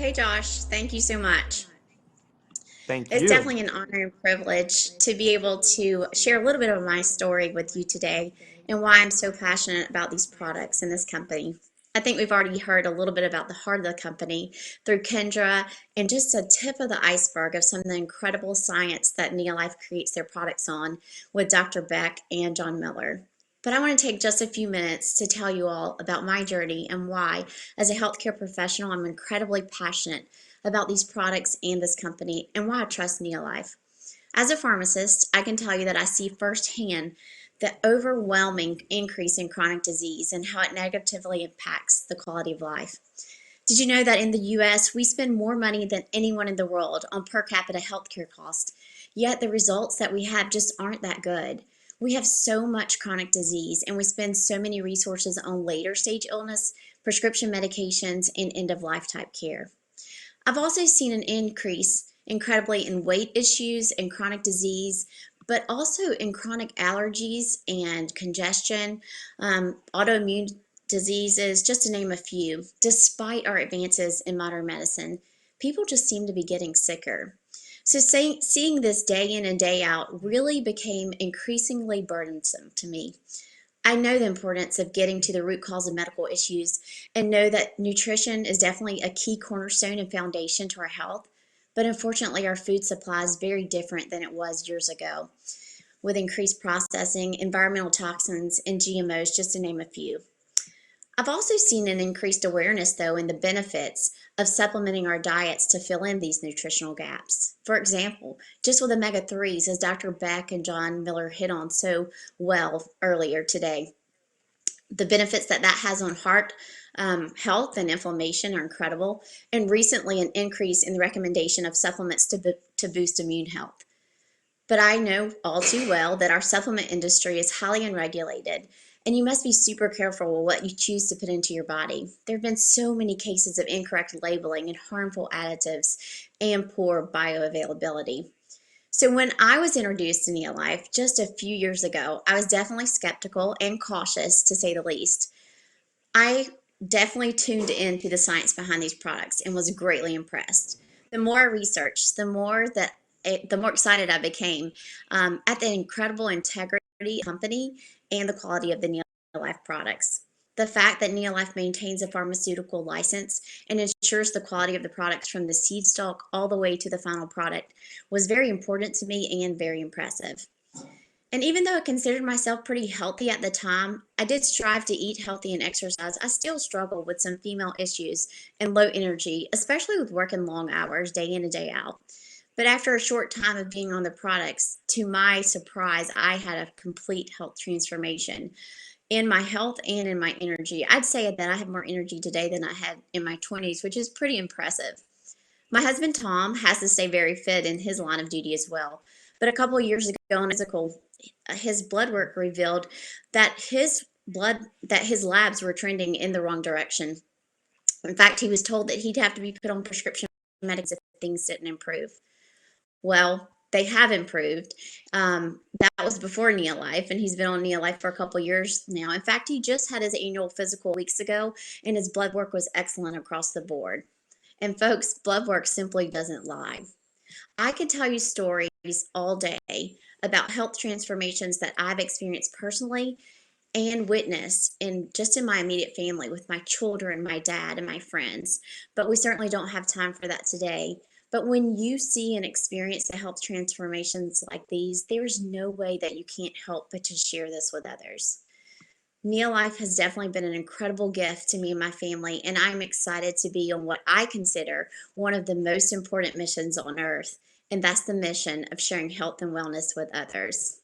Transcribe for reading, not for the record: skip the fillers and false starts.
Hey Josh, thank you so much. Thank It's you. definitely an honor and privilege to be able to share a little bit of my story with you today and why I'm so passionate about these products and this company. I think we've already heard a little bit about the heart of the company through Kendra and just a tip of the iceberg of some of the incredible science that NeoLife creates their products on with Dr. Beck and John Miller. But I want to take just a few minutes to tell you all about my journey and why, as a healthcare professional, I'm incredibly passionate about these products and this company and why I trust NeoLife. As a pharmacist, I can tell you that I see firsthand the overwhelming increase in chronic disease and how it negatively impacts the quality of life. Did you know that in the US, we spend more money than anyone in the world on per capita healthcare costs, yet the results that we have just aren't that good? We have so much chronic disease and we spend so many resources on later stage illness, prescription medications, and end of life type care. I've also seen an increase incredibly in weight issues and chronic disease, but also in chronic allergies and congestion, autoimmune diseases, just to name a few. Despite our advances in modern medicine, people just seem to be getting sicker. So seeing this day in and day out really became increasingly burdensome to me. I know the importance of getting to the root cause of medical issues and know that nutrition is definitely a key cornerstone and foundation to our health. But unfortunately, our food supply is very different than it was years ago, with increased processing, environmental toxins, and GMOs, just to name a few. I've also seen an increased awareness, though, in the benefits of supplementing our diets to fill in these nutritional gaps. For example, just with omega 3s, as Dr. Beck and John Miller hit on so well earlier today, the benefits that that has on heart health and inflammation are incredible. And recently, an increase in the recommendation of supplements to boost immune health. But I know all too well that our supplement industry is highly unregulated, and you must be super careful with what you choose to put into your body. There have been so many cases of incorrect labeling and harmful additives and poor bioavailability. So when I was introduced to NeoLife just a few years ago, I was definitely skeptical and cautious, to say the least. I definitely tuned into the science behind these products and was greatly impressed. The more I researched, the more excited I became at the incredible integrity of the company and the quality of the NeoLife products. The fact that NeoLife maintains a pharmaceutical license and ensures the quality of the products from the seed stalk all the way to the final product was very important to me and very impressive. And even though I considered myself pretty healthy at the time, I did strive to eat healthy and exercise. I still struggle with some female issues and low energy, especially with working long hours day in and day out. But after a short time of being on the products, to my surprise, I had a complete health transformation in my health and in my energy. I'd say that I have more energy today than I had in my 20s, which is pretty impressive. My husband Tom has to stay very fit in his line of duty as well. But a couple of years ago in physical, his blood work revealed that his labs were trending in the wrong direction. In fact, he was told that he'd have to be put on prescription medication if things didn't improve. Well, they have improved. That was before NeoLife, and he's been on NeoLife for a couple of years now. In fact, he just had his annual physical weeks ago, and his blood work was excellent across the board. And folks, blood work simply doesn't lie. I could tell you stories all day about health transformations that I've experienced personally and witnessed in my immediate family with my children, my dad, and my friends. But we certainly don't have time for that today. But when you see and experience the health transformations like these, there's no way that you can't help but to share this with others. NeoLife has definitely been an incredible gift to me and my family, and I'm excited to be on what I consider one of the most important missions on earth, and that's the mission of sharing health and wellness with others.